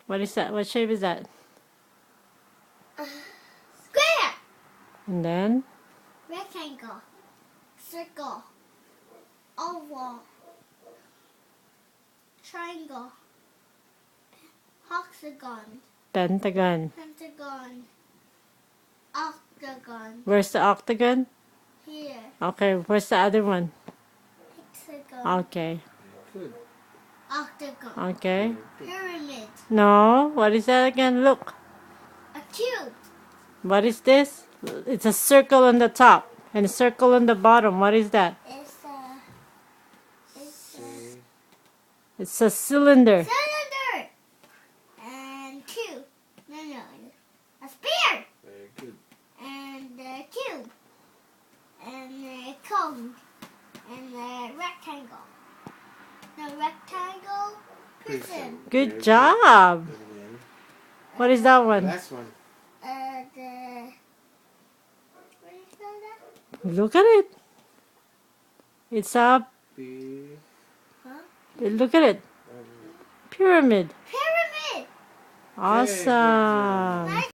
What is that? What shape is that? Square. And then? Rectangle. Circle. Oval. Triangle. Hexagon. Pentagon. Pentagon. Octagon. Where's the octagon? Here. Okay, where's the other one? Hexagon. Okay. Good. Octagon. Okay. Pyramid. No, what is that again? Look. A cube. What is this? It's a circle on the top and a circle on the bottom. What is that? It's a cylinder. Cylinder. And cube. No. A sphere. Very good. And a cube. And a cone. And a rectangle. The rectangle. Prism. Good Very job. good. And then What is that one? last one. What is that? Look at it. It's a, P. look at it. Pyramid. Pyramid. Awesome.